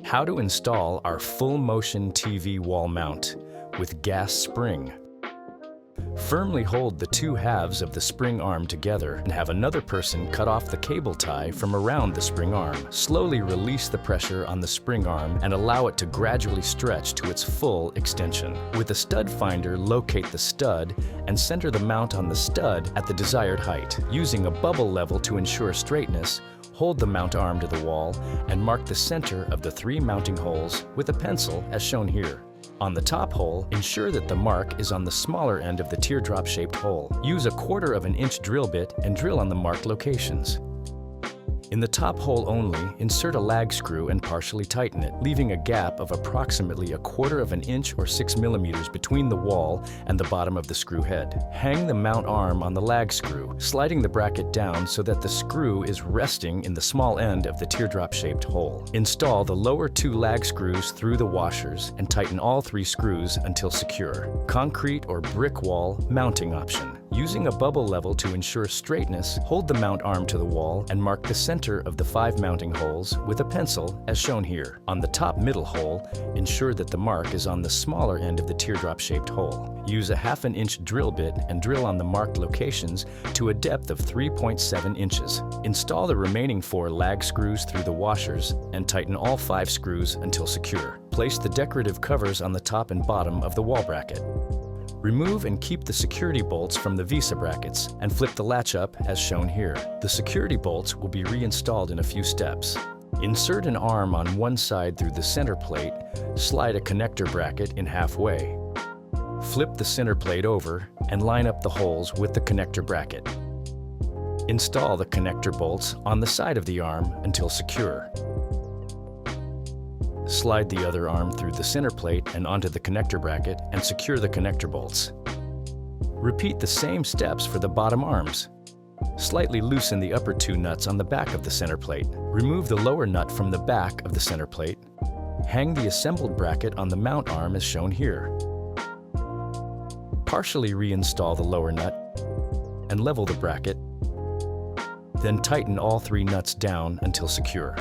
How to install our full motion TV wall mount with gas spring. Firmly hold the two halves of the spring arm together and have another person cut off the cable tie from around the spring arm. Slowly release the pressure on the spring arm and allow it to gradually stretch to its full extension. With a stud finder, locate the stud and center the mount on the stud at the desired height. Using a bubble level to ensure straightness, hold the mount arm to the wall and mark the center of the 3 mounting holes with a pencil as shown here. On the top hole, ensure that the mark is on the smaller end of the teardrop-shaped hole. Use a 1/4 inch drill bit and drill on the marked locations. In the top hole only, insert a lag screw and partially tighten it, leaving a gap of approximately a 1/4 inch or 6 millimeters between the wall and the bottom of the screw head. Hang the mount arm on the lag screw, sliding the bracket down so that the screw is resting in the small end of the teardrop-shaped hole. Install the lower 2 lag screws through the washers and tighten all 3 screws until secure. Concrete or brick wall mounting option. Using a bubble level to ensure straightness, hold the mount arm to the wall and mark the center of the 5 mounting holes with a pencil as shown here. On the top middle hole, ensure that the mark is on the smaller end of the teardrop-shaped hole. Use a 1/2 inch drill bit and drill on the marked locations to a depth of 3.7 inches. Install the remaining 4 lag screws through the washers and tighten all 5 screws until secure. Place the decorative covers on the top and bottom of the wall bracket. Remove and keep the security bolts from the VESA brackets and flip the latch up as shown here. The security bolts will be reinstalled in a few steps. Insert an arm on one side through the center plate, slide a connector bracket in halfway. Flip the center plate over and line up the holes with the connector bracket. Install the connector bolts on the side of the arm until secure. Slide the other arm through the center plate and onto the connector bracket and secure the connector bolts. Repeat the same steps for the bottom arms. Slightly loosen the upper 2 nuts on the back of the center plate. Remove the lower nut from the back of the center plate. Hang the assembled bracket on the mount arm as shown here. Partially reinstall the lower nut and level the bracket. Then tighten all 3 nuts down until secure.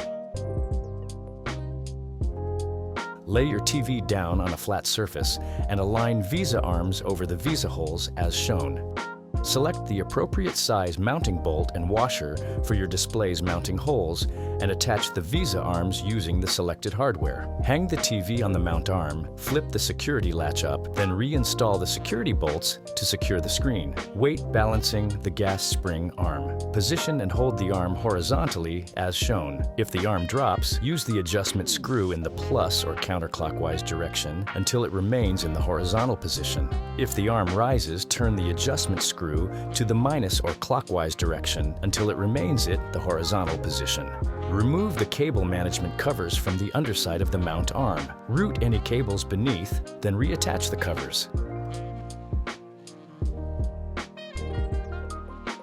Lay your TV down on a flat surface and align VESA arms over the VESA holes as shown. Select the appropriate size mounting bolt and washer for your display's mounting holes and attach the VESA arms using the selected hardware. Hang the TV on the mount arm, flip the security latch up, then reinstall the security bolts to secure the screen. Weight balancing the gas spring arm. Position and hold the arm horizontally as shown. If the arm drops, use the adjustment screw in the plus or counterclockwise direction until it remains in the horizontal position. If the arm rises, turn the adjustment screw to the minus or clockwise direction until it remains at the horizontal position. Remove the cable management covers from the underside of the mount arm. Route any cables beneath, then reattach the covers.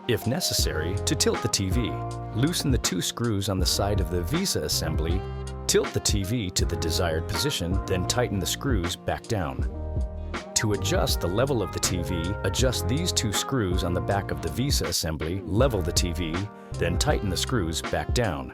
If necessary, to tilt the TV, loosen the 2 screws on the side of the VESA assembly, tilt the TV to the desired position, then tighten the screws back down. To adjust the level of the TV, adjust these 2 screws on the back of the VESA assembly, level the TV, then tighten the screws back down.